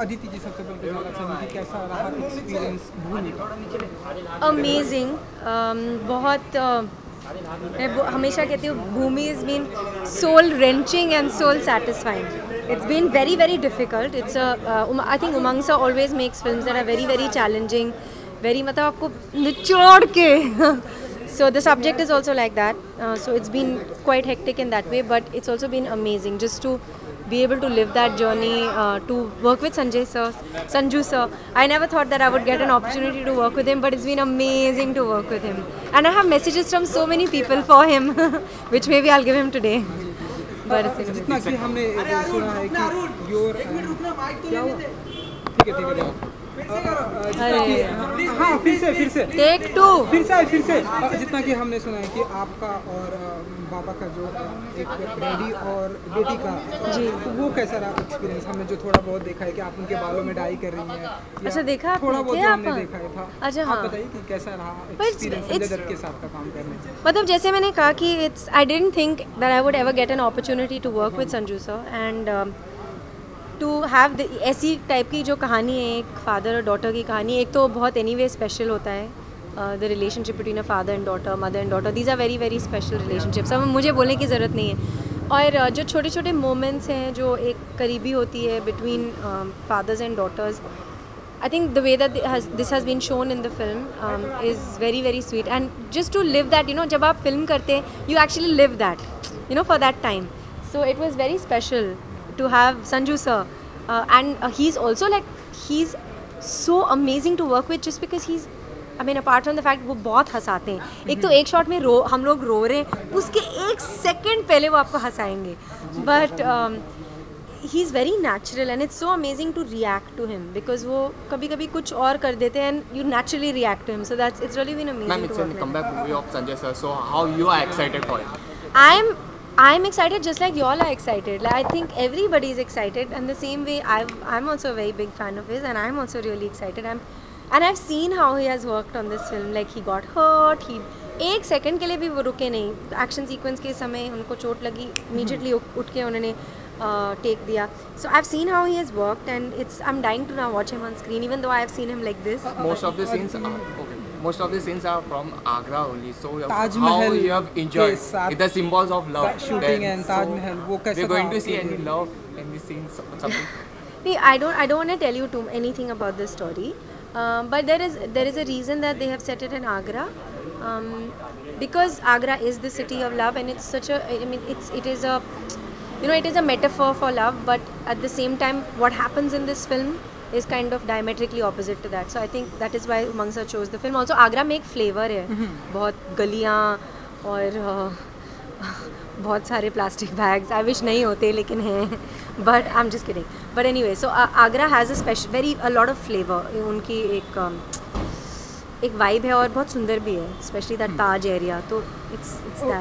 अदिति जी, सबसे पहले तो जानना चाहूँगी कि कैसा रहा एक्सपीरियंस भूमि का? अमेजिंग। बहुत मैं हमेशा कहती हूँ Bhoomi is been soul wrenching and soul satisfying. It's been very very difficult. It's I think Umang sir always makes films that are very very challenging, very मतलब आपको निचोड़ के so the subject is also like that. So it's been quite hectic in that way, but it's also been amazing just to be able to live that journey, to work with Sanju sir. I never thought that I would get an opportunity to work with him, but it's been amazing to work with him. And I have messages from so many people for him, which maybe I'll give him today. But it's जितना कि हमने सुना है कि your क्या हुआ? ठीक है हाँ फिर से टेक टू फिर से जितना कि हमने सुना है कि आपका और बाबा का जो एक डैडी और बेटी का जी, तो वो कैसा रहा एक्सपीरियंस? हमने जो थोड़ा बहुत देखा है कि आप उनके बालों में डाई कर रही हैं। अच्छा, देखा थोड़ा बहुत थे जो आप? हमने देखा है था। अच्छा, आप हाँ, बताइए कि कैसा रहा एक्सपीरियंस संजय दत्त के साथ का काम करने? मतलब जैसे मैंने कहा कि it's I didn't think that I would ever get an opportunity to work with Sanju sir and to have ऐसी टाइप की जो कहानी है, एक फादर और डॉटर की कहानी, एक तो बहुत एनीवे स्पेशल होता है the relationship between a father and daughter, mother and daughter. These are very very special relationships. अब मुझे बोलने की ज़रूरत नहीं है. और जो छोटे छोटे मोमेंट्स हैं जो एक करीबी होती है between fathers and daughters, I think the way that this has been shown in the film is very very sweet, and just to live that, you know, जब आप film करते हैं you actually live that, you know, for that time. So it was very special to have Sanju sir, and he's also like, he's so amazing to work with just because he's, I mean, apart from the fact वो बहुत हंसाते हैं. एक तो एक shot में हम लोग रो रहे हैं, उसके एक सेकंड पहले वो आपको हंसाएंगे. But he's very natural and it's so amazing to react to him because वो कभी-कभी कुछ और कर देते हैं and you naturally react to him. So it's really been amazing. Ma'am, it's a comeback movie of Sanjay sir. So how you are excited for it? I'm excited just like you all are excited. Like, I think everybody is excited, and the same way I'm also a very big fan of his, and I'm also really excited. And I've seen how he has worked on this film. Like he got hurt. He एक second के लिए भी वो रुके नहीं. Action sequence के समय उनको चोट लगी, इमीडिएटली उठ के उन्होंने take दिया. So I've seen how he has worked, and I'm dying to now watch him on screen, even though I have seen him like this. Most of the scenes are okay. Most of the scenes are from Agra only. So Taj how Mahal you have enjoyed with the symbols of love shooting and Taj Mahal, वो कैसा? We're going to see any love in the scenes or something? See, I don't want to tell you anything about this story, but there is a reason that they have set it in Agra, because Agra is the city of love, and it's such a, I mean, it is a, you know, it is a metaphor for love, but at the same time what happens in this film is kind of diametrically opposite to that. So I think that is why Umang sir chose the film. Also Agra में एक flavour है, बहुत गलियाँ और बहुत सारे plastic bags. I wish नहीं होते लेकिन हैं, but I am just kidding. But anyway, so Agra has a special a lot of flavour. उनकी एक वाइब है और बहुत सुंदर भी है, स्पेशली दैट ताज एरिया. तो इट्स दैट.